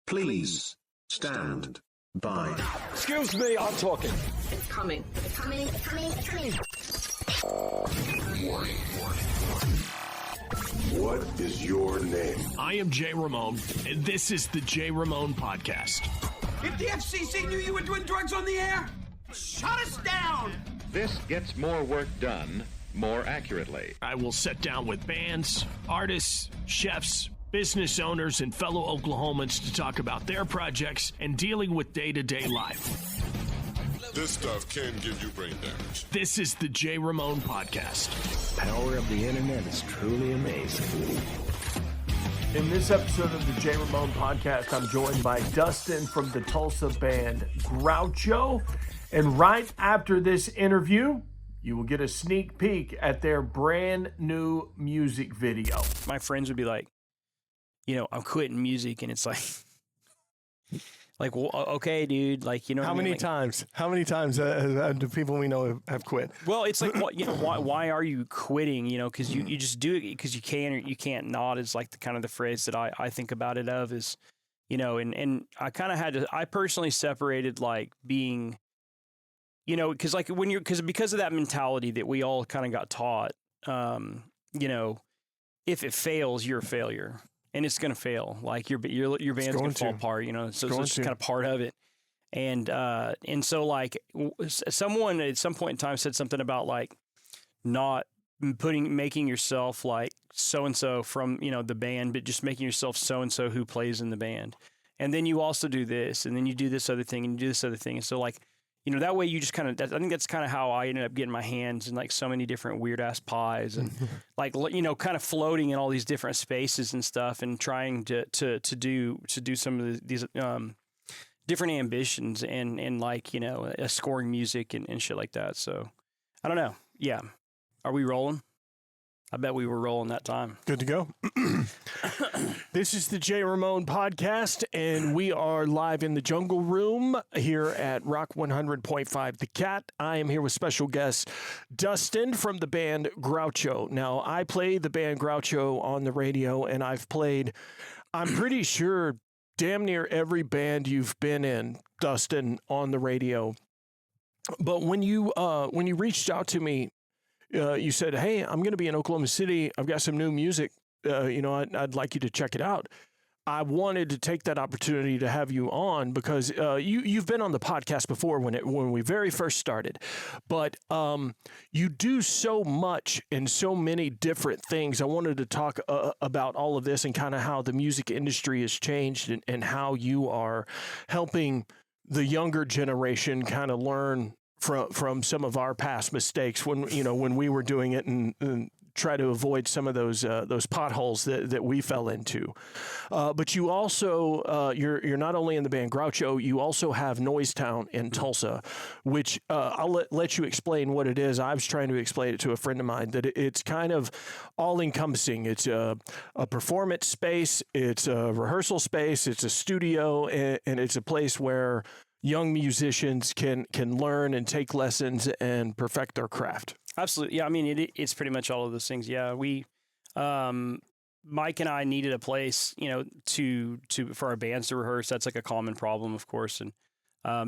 Please stand by. Excuse me, I'm talking. It's coming. It's coming. It's coming. It's coming. What is your name? I am Jay Ramone, and this is the Jay Ramone Podcast. If the FCC knew you were doing drugs on the air, shut us down! This gets more work done more accurately. I will sit down with bands, artists, chefs, business owners, and fellow Oklahomans to talk about their projects and dealing with day-to-day life. This stuff can give you brain damage. This is the Jay Ramone Podcast. Power of the internet is truly amazing. In this episode of the Jay Ramone Podcast, I'm joined by Dustin from the Tulsa band Groucho. And right after this interview, you will get a sneak peek at their brand new music video. My friends would be like, I'm quitting music, and it's like, well, okay, dude, like, How many times do people we know have quit? Well, it's like, why are you quitting? Because you just do it because you can or you can't not is like the phrase that I think about it of is, and I kind of had to, I personally separated like being, because like because of that mentality that we all kind of got taught, if it fails, you're a failure. And it's going to fail. Like your band's going to fall apart, so it's just kind of part of it. And so like someone at some point in time said something about like not making yourself like so-and-so from, the band, but just making yourself so-and-so who plays in the band. And then you also do this, and then you do this other thing, and you do this other thing. And so like, that way you just I think that's kind of how I ended up getting my hands in like so many different weird ass pies and like, kind of floating in all these different spaces and stuff and trying to do some of these different ambitions and like, scoring music and shit like that. So I don't know. Yeah. Are we rolling? I bet we were rolling that time. Good to go. This is the Jay Ramone Podcast, and we are live in the Jungle Room here at Rock 100.5 The Cat. I am here with special guest Dustin from the band Groucho. Now, I play the band Groucho on the radio, and I've played, I'm pretty sure, damn near every band you've been in, Dustin, on the radio. But when you reached out to me, you said, hey, I'm going to be in Oklahoma City. I've got some new music. I'd like you to check it out. I wanted to take that opportunity to have you on because you've been on the podcast before when we very first started. But you do so much and so many different things. I wanted to talk about all of this and kind of how the music industry has changed and how you are helping the younger generation kind of learn from some of our past mistakes when we were doing it and try to avoid some of those potholes that we fell into. But you also you're not only in the band Groucho, you also have Noisetown in Tulsa, which I'll let you explain what it is. I was trying to explain it to a friend of mine that it's kind of all encompassing. It's a performance space, it's a rehearsal space, it's a studio, and it's a place where young musicians can learn and take lessons and perfect their craft. Absolutely. Yeah. I mean, it's pretty much all of those things. Yeah. We, Mike and I needed a place, for our bands to rehearse. That's like a common problem, of course. And,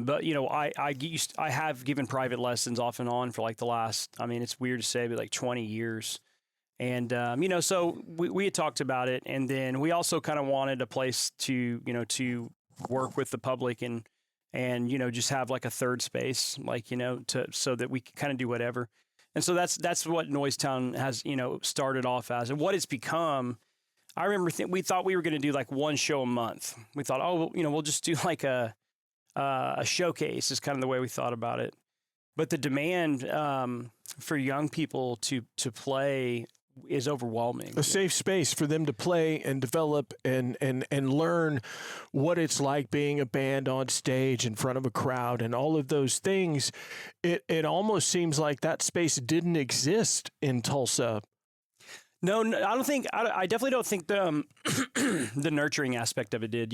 but I have given private lessons off and on for like the last, I mean, it's weird to say, but like 20 years. And, so we had talked about it, and then we also kind of wanted a place to work with the public and just have like a third space, like, so that we can kind of do whatever. And so that's what Noisetown has, started off as. And what it's become, I remember we thought we were going to do like one show a month. We thought, we'll just do like a showcase is kind of the way we thought about it. But the demand for young people to play is overwhelming. A safe space for them to play and develop and learn what it's like being a band on stage in front of a crowd and all of those things. It almost seems like that space didn't exist in Tulsa. No, I don't think. I definitely don't think the the nurturing aspect of it did.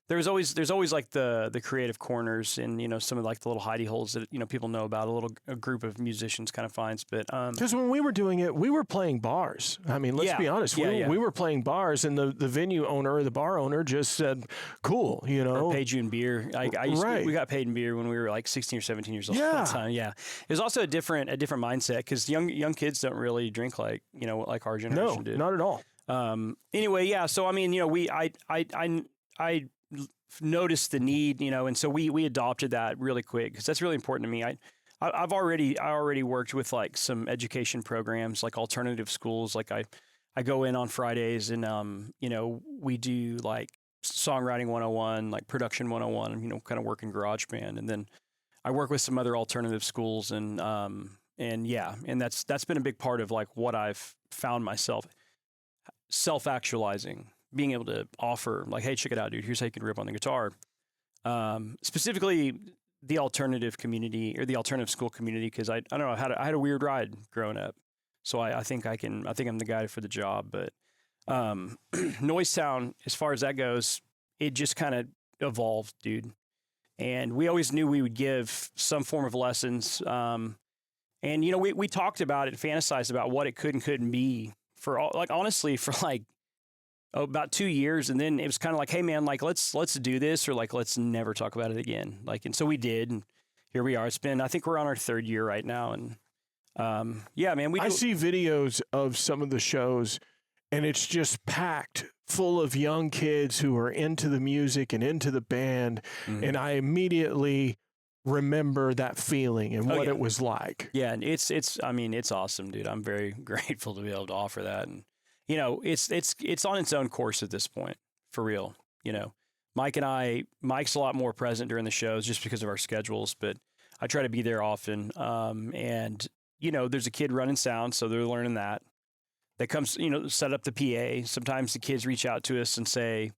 there's always like the creative corners and, some of like the little hidey holes that, people know about, a group of musicians kind of finds. But, because when we were doing it, we were playing bars. I mean, let's be honest. We were playing bars, and the venue owner or the bar owner just said, cool, Or paid you in beer. We got paid in beer when we were like 16 or 17 years old at the time. Yeah. It was also a different mindset because young kids don't really drink like our generation did. No, not at all. Anyway, yeah. So, I mean, I noticed the need, and so we adopted that really quick because that's really important to me. I already worked with like some education programs, like alternative schools. Like I go in on Fridays and, we do like songwriting 101, like production 101, kind of work in GarageBand. And then I work with some other alternative schools and that's been a big part of like what I've found myself self-actualizing, being able to offer like, hey, check it out, dude. Here's how you can rip on the guitar. Specifically the alternative community or the alternative school community. Cause I don't know, I had a weird ride growing up. So I think I'm the guy for the job, but, Noisetown, as far as that goes, it just kind of evolved, dude. And we always knew we would give some form of lessons. And we talked about it, fantasized about what it could and couldn't be for about 2 years. And then it was kind of like, hey man, like, let's do this, or like, let's never talk about it again. Like, and so we did, and here we are. I think we're on our 3rd year right now. And, yeah, man, I see videos of some of the shows and it's just packed full of young kids who are into the music and into the band. Mm-hmm. And I immediately remember that feeling and what it was like. Yeah. And it's awesome, dude. I'm very grateful to be able to offer that. And, it's on its own course at this point, for real. Mike's a lot more present during the shows just because of our schedules, but I try to be there often. And there's a kid running sound, so they're learning that. They come, set up the PA. Sometimes the kids reach out to us and say,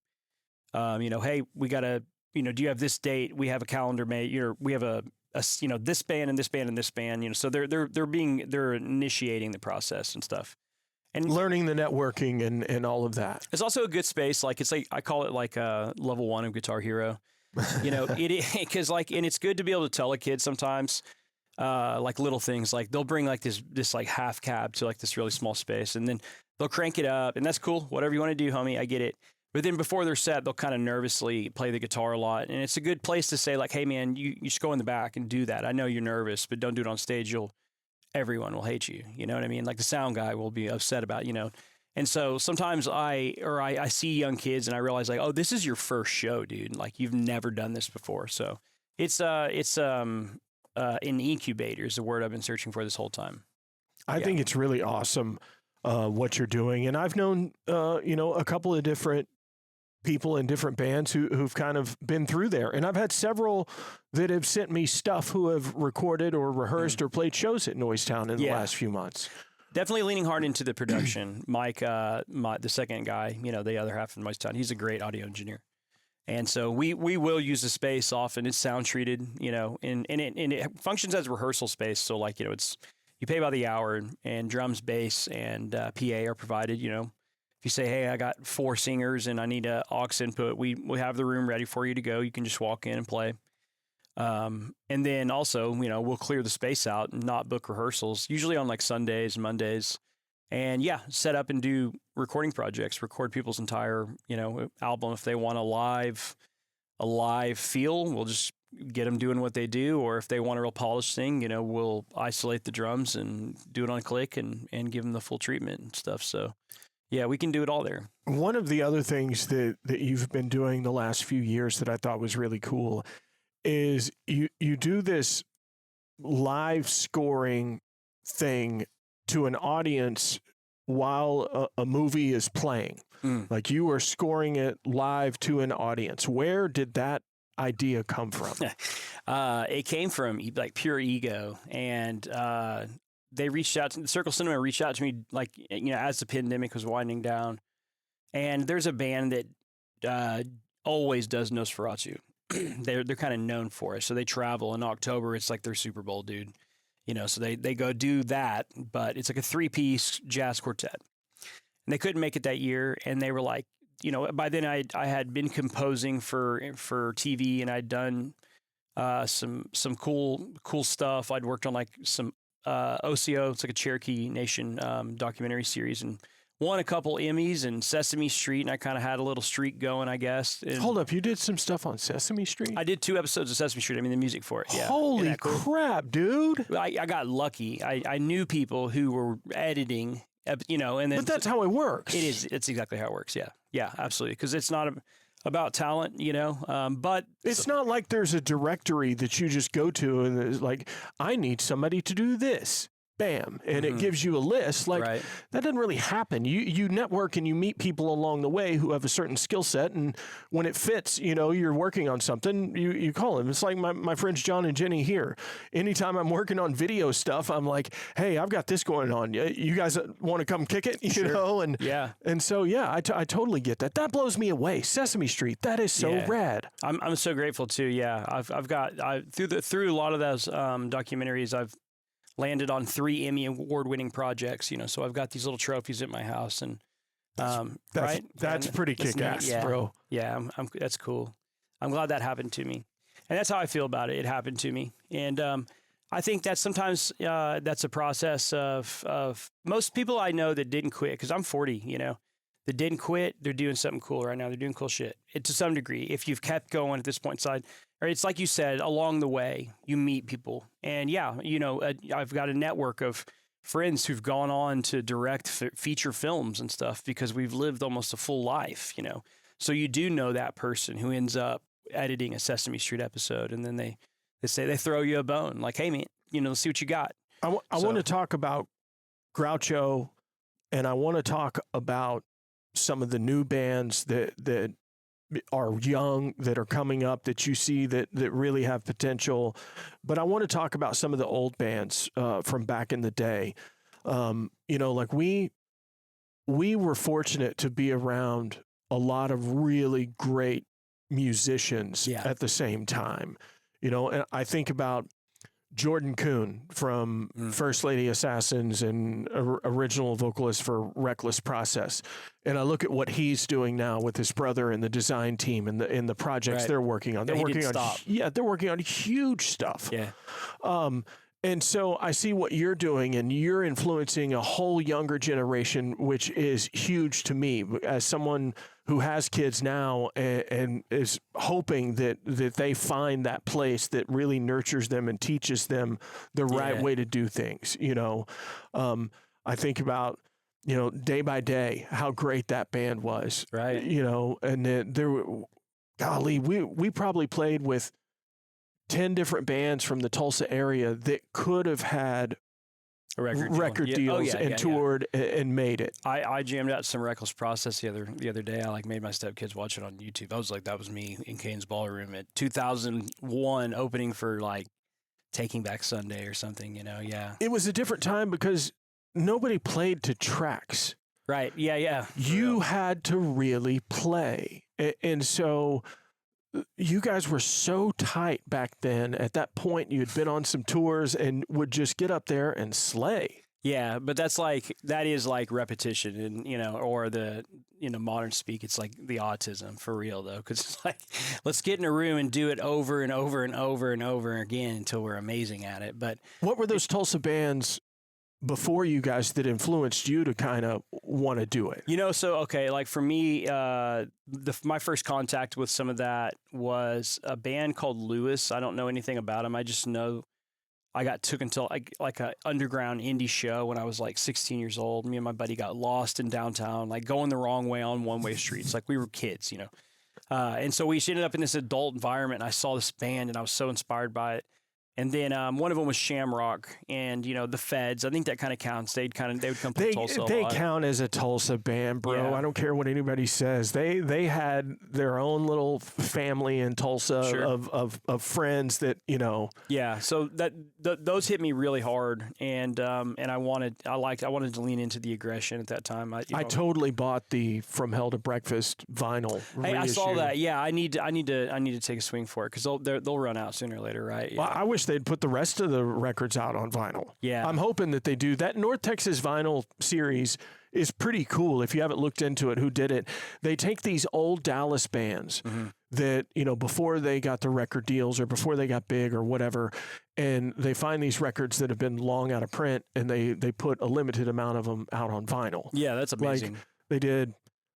hey, we got to, do you have this date? We have a calendar made, we have this band and this band and this band, so they're initiating the process and stuff. And learning the networking and all of that. It's also a good space. Like, it's like, I call it like a level 1 of Guitar Hero, because like, and it's good to be able to tell a kid sometimes, like little things, like they'll bring like this like half cab to like this really small space, and then they'll crank it up, and that's cool. Whatever you want to do, homie, I get it. But then before they're set, they'll kind of nervously play the guitar a lot, and it's a good place to say like, hey man, you should go in the back and do that. I know you're nervous, but don't do it on stage. Everyone will hate you. You know what I mean? Like the sound guy will be upset about, And so sometimes I see young kids and I realize like, oh, this is your first show, dude. Like you've never done this before. So it's an incubator is the word I've been searching for this whole time. I think it's really awesome what you're doing. And I've known, a couple of different people in different bands who've kind of been through there. And I've had several that have sent me stuff who have recorded or rehearsed or played shows at Noisetown in the last few months. Definitely leaning hard into the production. Mike, the second guy, the other half of Noisetown, he's a great audio engineer. And so we will use the space often. It's sound treated, and it functions as a rehearsal space. So like, it's, you pay by the hour, and drums, bass, and PA are provided, If you say, hey, I got 4 singers and I need a aux input, we have the room ready for you to go. You can just walk in and play. And then also, we'll clear the space out and not book rehearsals, usually on like Sundays, Mondays. And set up and do recording projects, record people's entire, album. If they want a live feel, we'll just get them doing what they do. Or if they want a real polished thing, we'll isolate the drums and do it on click and give them the full treatment and stuff. So yeah, we can do it all there. One of the other things that you've been doing the last few years that I thought was really cool is you do this live scoring thing to an audience while a movie is playing. Like you are scoring it live to an audience. Where did that idea come from? It came from like pure ego. And they reached out to Circle Cinema, reached out to me like, as the pandemic was winding down. And there's a band that always does Nosferatu. They're kind of known for it. So they travel in October. It's like their Super Bowl, dude. So they go do that, but it's like a 3-piece jazz quartet. And they couldn't make it that year. And they were like, by then I had been composing for TV, and I'd done some cool stuff. I'd worked on like some OCO, it's like a Cherokee Nation documentary series, and won a couple Emmys and Sesame Street, and I kind of had a little streak going, I guess. And hold up, you did some stuff on Sesame Street? I did 2 episodes of Sesame Street. I mean, the music for it. Yeah. Holy crap, dude! I got lucky. I knew people who were editing, and then. But that's how it works. It is. It's exactly how it works. Yeah. Yeah, absolutely. Because it's not about talent, but it's not like there's a directory that you just go to and it's like, I need somebody to do this. Bam. And it gives you a list. Like that doesn't really happen. You network and you meet people along the way who have a certain skill set. And when it fits, you're working on something, you call them. It's like my friends John and Jenny here. Anytime I'm working on video stuff, I'm like, hey, I've got this going on. You guys want to come kick it? You know? And And so, I totally get that. That blows me away. Sesame Street. That is so rad. I'm so grateful too. Yeah. I've got through a lot of those documentaries, I've landed on 3 Emmy award-winning projects, so I've got these little trophies at my house, and that's pretty kick-ass, bro. Yeah, that's cool. I'm glad that happened to me, and that's how I feel about it. It happened to me, and I think that sometimes that's a process of most people I know that didn't quit, because I'm 40, that didn't quit. They're doing something cool right now. They're doing cool shit. To some degree, if you've kept going at this point inside. Or it's like you said, along the way, you meet people. And I've got a network of friends who've gone on to direct feature films and stuff because we've lived almost a full life, So you do know that person who ends up editing a Sesame Street episode, and then they throw you a bone. Like, hey, man, let's see what you got. I want to talk about Groucho, and I want to talk about some of the new bands that are young, that are coming up, that you see that really have potential. But I want to talk about some of the old bands from back in the day. Like we were fortunate to be around a lot of really great musicians at the same time. And I think about Jordan Kuhn from First Lady Assassins and original vocalist for Reckless Process. And I look at what he's doing now with his brother and the design team and the projects they're working on. They're working on huge stuff. Yeah. And so I see what you're doing, and you're influencing a whole younger generation, which is huge to me as someone who has kids now and is hoping that they find that place that really nurtures them and teaches them the right way to do things. I think about, Day by Day, how great that band was. Right. And then we probably played with 10 different bands from the Tulsa area that could have had a record deals and toured and made it. I jammed out some Reckless Process the other day. I made my stepkids watch it on YouTube. I was like, that was me in Kane's Ballroom at 2001 opening for like Taking Back Sunday or something, Yeah. It was a different time because nobody played to tracks. Right. Yeah. You had to really play. And so you guys were so tight back then. At that point, you had been on some tours and would just get up there and slay. Yeah, but that is like repetition, and or the modern speak, it's like the autism for real though, because it's like, let's get in a room and do it over and over and over and over again until we're amazing at it. But what were those Tulsa bands before you guys that influenced you to kind of want to do it? Like for me, my first contact with some of that was a band called Lewis. I don't know anything about them. I just know I took until like an underground indie show when I was like 16 years old. Me and my buddy got lost in downtown, like going the wrong way on one-way streets. Like we were kids, and so we ended up in this adult environment, and I saw this band and I was so inspired by it. And then one of them was Shamrock, and the Feds. I think that kind of counts. They would come to Tulsa. They count as a Tulsa band, bro. Yeah. I don't care what anybody says. They had their own little family in Tulsa of friends that Yeah. So those hit me really hard, and I wanted to lean into the aggression at that time. I totally bought the From Hell to Breakfast vinyl. Hey, I saw that. Yeah, I need to take a swing for it because they'll run out sooner or later, right? Yeah. Well, I wish they'd put the rest of the records out on vinyl. Yeah. I'm hoping that they do. That North Texas vinyl series is pretty cool. If you haven't looked into it, who did it? They take these old Dallas bands that, before they got the record deals or before they got big or whatever, and they find these records that have been long out of print, and they put a limited amount of them out on vinyl. Yeah, that's amazing. Like they did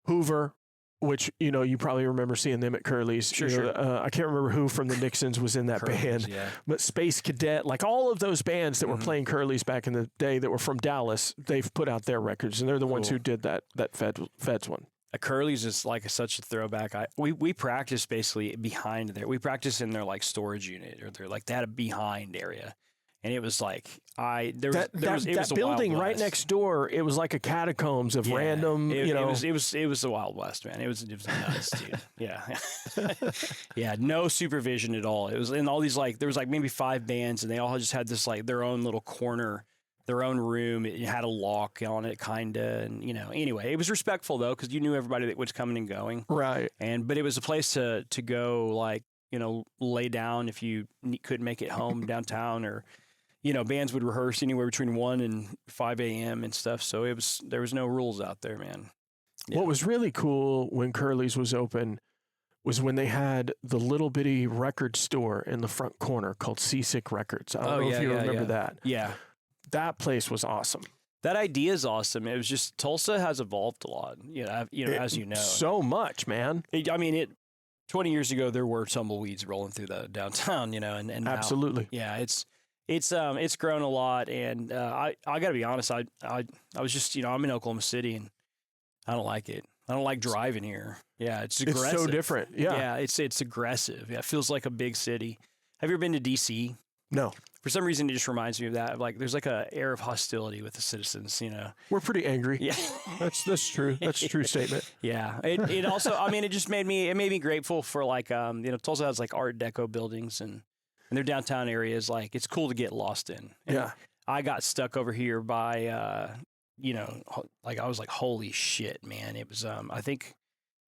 Hoover, which, you probably remember seeing them at Curly's. Sure. I can't remember who from the Nixons was in that Curly's, band, yeah. but Space Cadet, like all of those bands that were playing Curly's back in the day that were from Dallas, they've put out their records, and they're the ones who did that Feds one. Curly's is like such a throwback. We practice basically behind there. We practice in their like storage unit, or they're like that behind area. And it was like that building right next door. It was like a catacombs of random. It was the Wild West, man. It was nuts, dude. Yeah, yeah. No supervision at all. It was in all these there was maybe 5 bands, and they all just had this their own little corner, their own room. It had a lock on it, kinda, and Anyway, it was respectful though, because you knew everybody that was coming and going. Right. But it was a place to go lay down if you couldn't make it home downtown, or. Bands would rehearse anywhere between 1 and 5 a.m. and stuff. So there was no rules out there, man. Yeah. What was really cool when Curly's was open was when they had the little bitty record store in the front corner called Seasick Records. I don't know if you remember that. Yeah. That place was awesome. That idea is awesome. It was just Tulsa has evolved a lot, as you know. So much, man. 20 years ago, there were tumbleweeds rolling through the downtown, and absolutely. Now, yeah, it's grown a lot, and I got to be honest. I was just I'm in Oklahoma City, and I don't like it. I don't like driving here. Yeah, it's aggressive. It's so different. Yeah, it's aggressive. Yeah, it feels like a big city. Have you ever been to D.C.? No. For some reason, it just reminds me of that. There's a air of hostility with the citizens. We're pretty angry. Yeah, that's true. That's a true statement. Yeah. It also, it just made me grateful for Tulsa has Art Deco buildings and their downtown areas. It's cool to get lost in. And yeah. I got stuck over here by, I was like, holy shit, man. It was, I think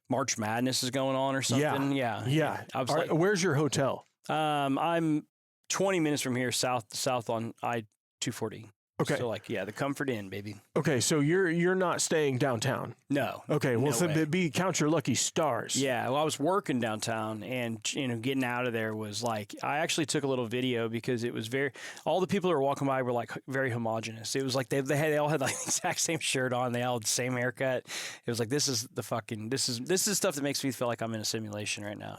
March Madness is going on or something. Yeah. I was where's your hotel? I'm 20 minutes from here, south on I-240. Okay. So the Comfort Inn, baby. Okay, so you're not staying downtown. No. Okay, well, count your lucky stars. Yeah, well, I was working downtown, and getting out of there was I actually took a little video because it was all the people that were walking by were very homogenous. It was they all had the exact same shirt on, they all had the same haircut. It was this is stuff that makes me feel like I'm in a simulation right now.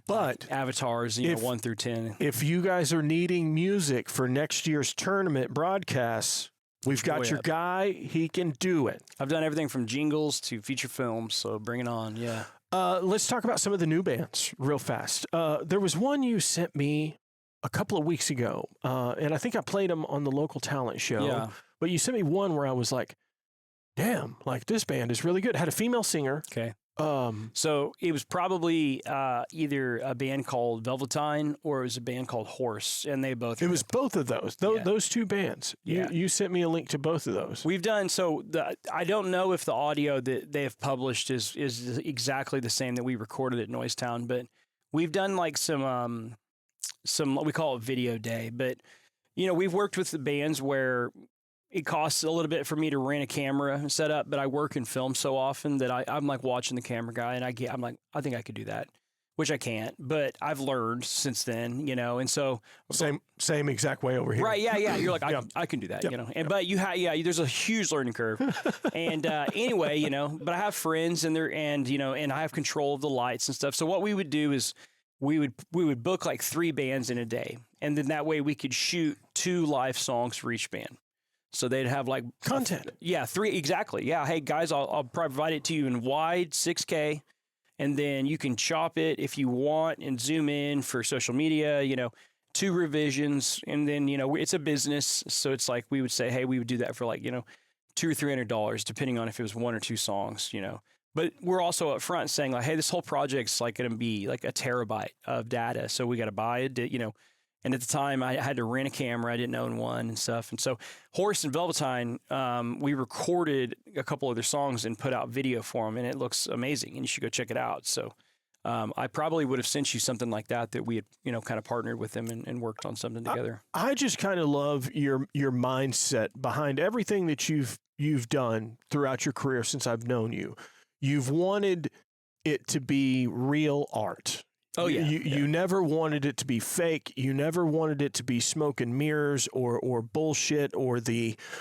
But avatars, 1 through 10. If you guys are needing music for next year's tournament broadcasts, we've got your guy. He can do it. I've done everything from jingles to feature films, so bring it on. Yeah. Let's talk about some of the new bands real fast. There was one you sent me a couple of weeks ago, and I think I played them on the local talent show. Yeah. But you sent me one where I was like, damn, this band is really good. It had a female singer. Okay. So it was probably either a band called Velvetyne or it was a band called Horse, and they both. It was both of those. Those two bands. Yeah. You sent me a link to both of those. We've done I don't know if the audio that they have published is exactly the same that we recorded at Noisetown, but we've done some we call it video day. But we've worked with the bands where it costs a little bit for me to rent a camera and set up, but I work in film so often that I'm watching the camera guy, and I think I could do that, which I can't, but I've learned since then, and so same exact way over here. Right. Yeah. You're like, I can do that, but there's a huge learning curve. And, anyway, but I have friends and and I have control of the lights and stuff. So what we would do is we would book 3 bands in a day. And then that way we could shoot 2 live songs for each band. So they'd have content. 3 exactly. Yeah. Hey guys, I'll provide it to you in wide 6K, and then you can chop it if you want and zoom in for social media. 2 revisions, and then it's a business, so it's we would say, hey, we would do that for $200 or $300, depending on if it was 1 or 2 songs. But we're also up front saying hey, this whole project's going to be a terabyte of data, so we got to buy it. And at the time, I had to rent a camera. I didn't own one and stuff. And so Horse and Velvetyne, we recorded a couple of their songs and put out video for them, and it looks amazing, and you should go check it out. So I probably would have sent you something like that we had, kind of partnered with them and worked on something together. I just kind of love your mindset behind everything that you've done throughout your career since I've known you. You've wanted it to be real art. Oh, yeah. You never wanted it to be fake. You never wanted it to be smoke and mirrors or bullshit or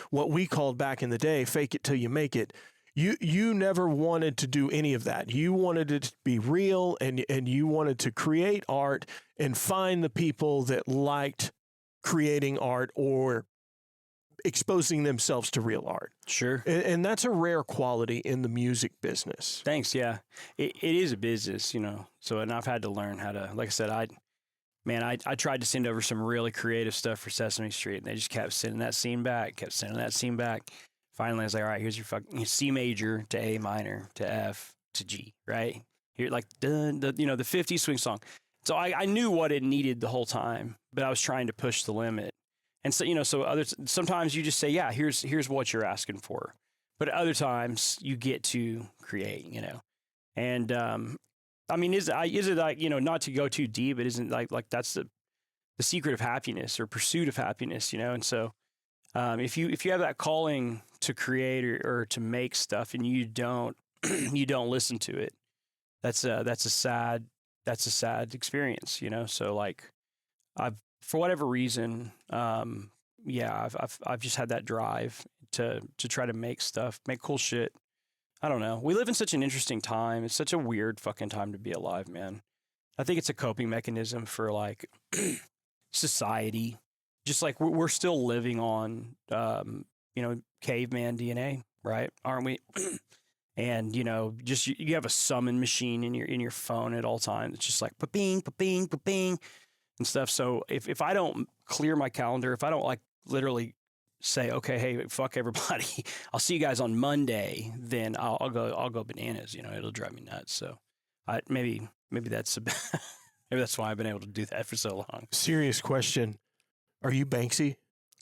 what we called back in the day, fake it till you make it. You never wanted to do any of that. You wanted it to be real, and you wanted to create art and find the people that liked creating art or exposing themselves to real art. Sure. And that's a rare quality in the music business. Thanks. Yeah. It is a business, so, and I've had to learn how to, like I said, I tried to send over some really creative stuff for Sesame Street, and they just kept sending that scene back. Finally, I was like, all right, here's your fucking C major to A minor to F to G, right? Here, like the 50 swing song. So I knew what it needed the whole time, but I was trying to push the limit. And so, sometimes you just say, yeah, here's what you're asking for. But other times you get to create, And I mean, is it like, not to go too deep, it isn't like that's the secret of happiness or pursuit of happiness, And so if you have that calling to create or to make stuff and you don't listen to it, that's a sad experience, So like for whatever reason, I've just had that drive to try to make stuff, make cool shit. I don't know. We live in such an interesting time. It's such a weird fucking time to be alive, man. I think it's a coping mechanism for like society. Just like we're still living on, caveman DNA, right? Aren't we? And just you have a summon machine in your phone at all times. It's just like pa-ping, pa-ping, pa-ping, and stuff. So if I don't clear my calendar, if I don't like literally say, okay, hey, fuck everybody, I'll see you guys on Monday, then I'll go bananas. It'll drive me nuts. So maybe that's maybe that's why I've been able to do that for so long. Serious question. Are you Banksy?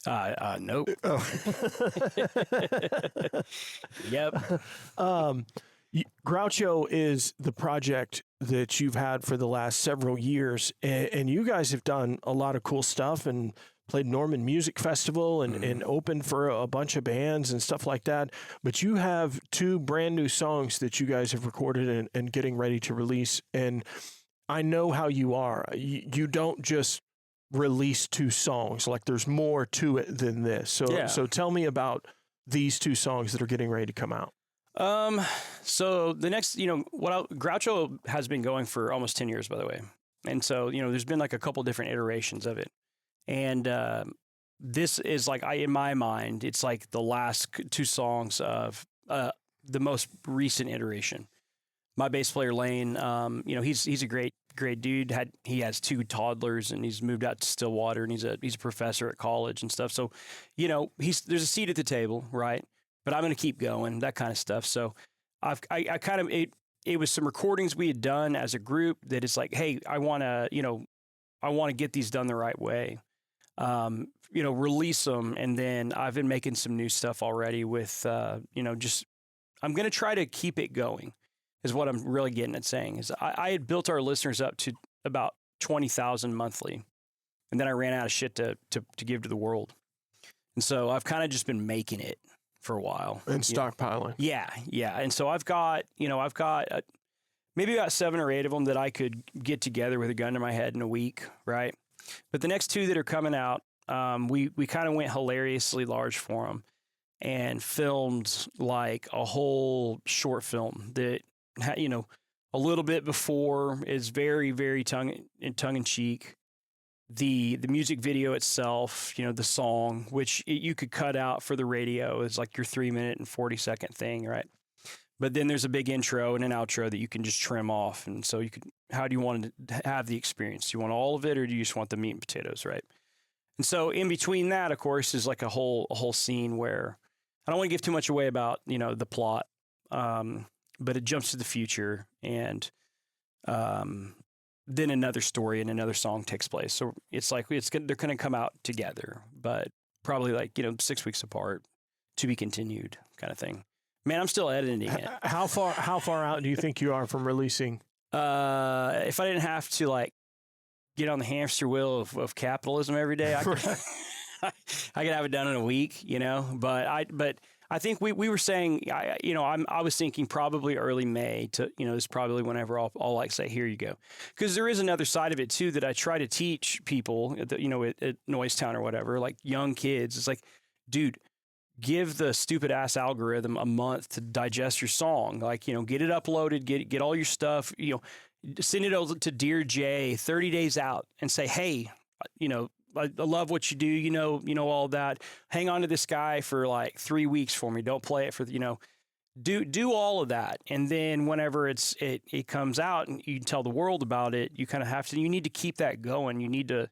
Nope. Oh. Yep. Groucho is the project that you've had for the last several years, and you guys have done a lot of cool stuff and played Norman Music Festival and opened for a bunch of bands and stuff like that. But you have 2 brand new songs that you guys have recorded and getting ready to release. And I know how you are. You don't just release 2 songs. Like there's more to it than this. So tell me about these 2 songs that are getting ready to come out. So the next, Groucho has been going for almost 10 years, by the way. And so, there's been like a couple different iterations of it. And, this is like, in my mind, it's like the last 2 songs of, the most recent iteration. My bass player Lane, he's a great dude. He has 2 toddlers and he's moved out to Stillwater and he's a professor at college and stuff. So, there's a seat at the table, right? But I'm going to keep going, that kind of stuff. So it was some recordings we had done as a group that it's like, hey, I want to get these done the right way. Release them. And then I've been making some new stuff already with, I'm going to try to keep it going is what I'm really getting at saying is I had built our listeners up to about 20,000 monthly. And then I ran out of shit to give to the world. And so I've kind of just been making it for a while. And stockpiling. Yeah. And so I've got maybe about 7 or 8 of them that I could get together with a gun to my head in a week, right? But the next 2 that are coming out, we kind of went hilariously large for them and filmed like a whole short film that, a little bit before is very, very tongue in cheek. The music video itself, the song, which you could cut out for the radio, is like your 3-minute and 40-second thing, right? But then there's a big intro and an outro that you can just trim off. And so how do you want to have the experience? Do you want all of it or do you just want the meat and potatoes, right? And so in between that, of course, is like a whole scene where I don't want to give too much away about, the plot, but it jumps to the future and then another story and another song takes place. So it's like they're going to come out together, but probably like 6 weeks apart, to be continued, kind of thing. Man, I'm still editing it. How far out do you think you are from releasing If I didn't have to like get on the hamster wheel of capitalism every day, I could, I could have it done in a week, you know. But I think we were saying, I was thinking probably early May to, is probably whenever I'll like say, here you go. Because there is another side of it too that I try to teach people at Noisetown or whatever, like young kids. It's like, dude, give the stupid ass algorithm a month to digest your song. Like, get it uploaded, get all your stuff, send it over to Dear Jay 30 days out and say, hey, I love what you do, you know all that. Hang on to this guy for like 3 weeks for me. Don't play it for, do all of that. And then whenever it comes out and you tell the world about it, you kind of you need to keep that going. You need to.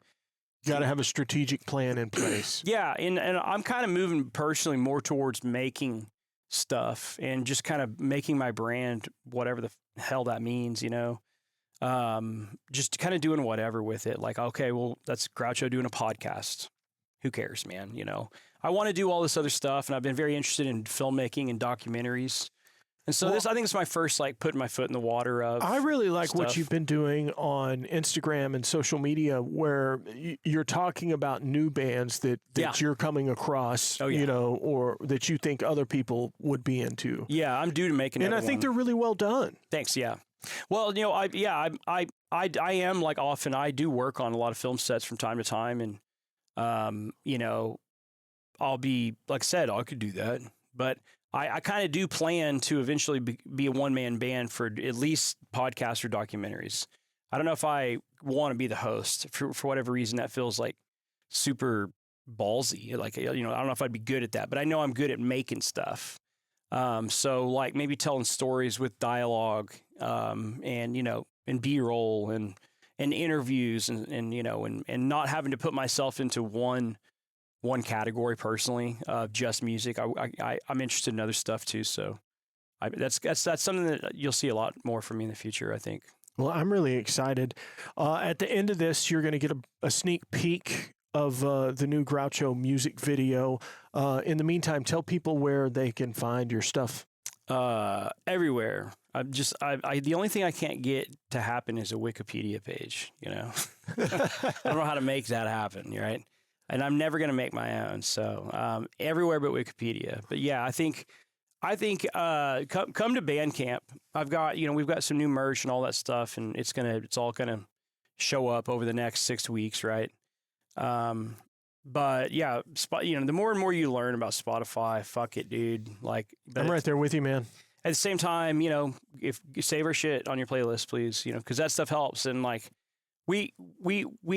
Got to have a strategic plan in place. Yeah. And I'm kind of moving personally more towards making stuff and just kind of making my brand, whatever the hell that means, just kind of doing whatever with it. Like, okay, well, that's Groucho doing a podcast. Who cares, man? I want to do all this other stuff, and I've been very interested in filmmaking and documentaries. And so I think it's my first, like, putting my foot in the water of I really like stuff. what you've been doing on Instagram and social media where you're talking about new bands that you're coming across, or that you think other people would be into. Yeah, I'm due to make another one. And I think they're really well done. Thanks, yeah. Well, I am like often I do work on a lot of film sets from time to time, and I'll be like I said, I could do that, but I kind of do plan to eventually be a one-man band for at least podcasts or documentaries. I don't know if I want to be the host for whatever reason. That feels like super ballsy. Like, I don't know if I'd be good at that, but I know I'm good at making stuff. So like maybe telling stories with dialogue, and B-roll and interviews and not having to put myself into one category personally of just music. I'm interested in other stuff too. So that's something that you'll see a lot more from me in the future, I think. Well, I'm really excited. At the end of this, you're going to get a sneak peek of the new Groucho music video. In the meantime, tell people where they can find your stuff. Everywhere. The only thing I can't get to happen is a Wikipedia page, I don't know how to make that happen, right? And I'm never going to make my own. So, everywhere but Wikipedia. But yeah, I think come to Bandcamp. I've got, we've got some new merch and all that stuff, and it's all going to show up over the next 6 weeks, right? But yeah, the more and more you learn about Spotify, fuck it, dude. Like, I'm right there with you, man. At the same time, if you save our shit on your playlist, please, because that stuff helps. And like, we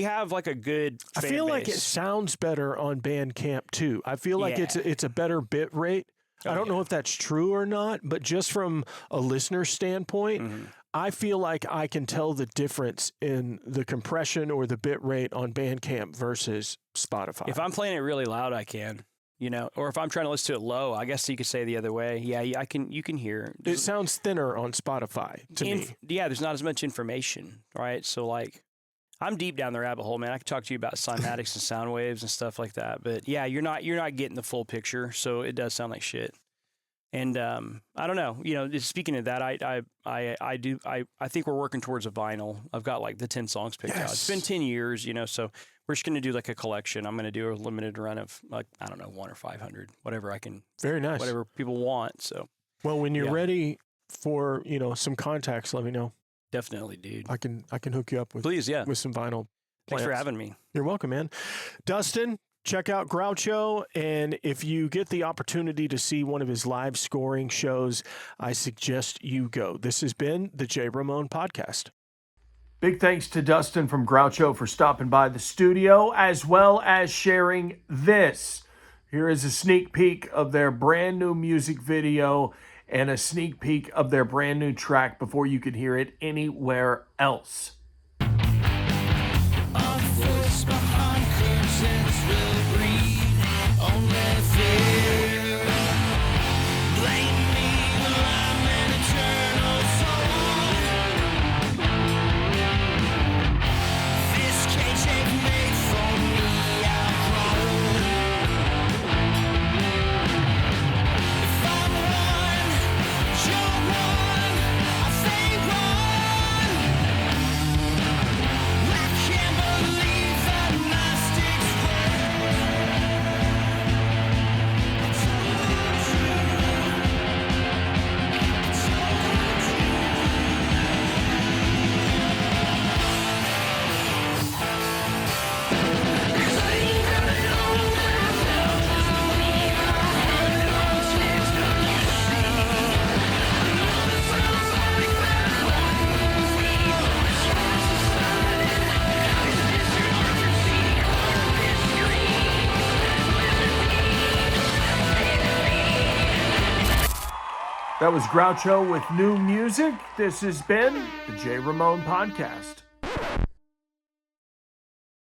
have like a good fan I feel base. like it sounds better on Bandcamp too. I feel like it's a better bit rate. I don't know if that's true or not, but just from a listener standpoint, I feel like I can tell the difference in the compression or the bit rate on Bandcamp versus Spotify. If I'm playing it really loud, I can, or if I'm trying to listen to it low, I guess you could say the other way. Yeah, you can hear. It sounds thinner on Spotify to me. Yeah, there's not as much information, right? So like, I'm deep down the rabbit hole, man. I could talk to you about cymatics and sound waves and stuff like that. But yeah, you're not getting the full picture, so it does sound like shit. And I don't know. Speaking of that, I think we're working towards a vinyl. I've got like the 10 songs picked out. It's been 10 years, so we're just going to do like a collection. I'm going to do a limited run of like, I don't know, 1 or 500, whatever I can. Very nice. Whatever people want. So. Well, when you're ready for, some contacts, let me know. Definitely, dude. I can hook you up with with some vinyl. Thanks for having me. You're welcome, man. Dustin, check out Groucho, and if you get the opportunity to see one of his live scoring shows, I suggest you go. This has been the J. Ramone Podcast. Big thanks to Dustin from Groucho for stopping by the studio, as well as sharing this. Here is a sneak peek of their brand new music video and a sneak peek of their brand new track before you can hear it anywhere else. That was Groucho with new music. This has been the J. Ramone Podcast.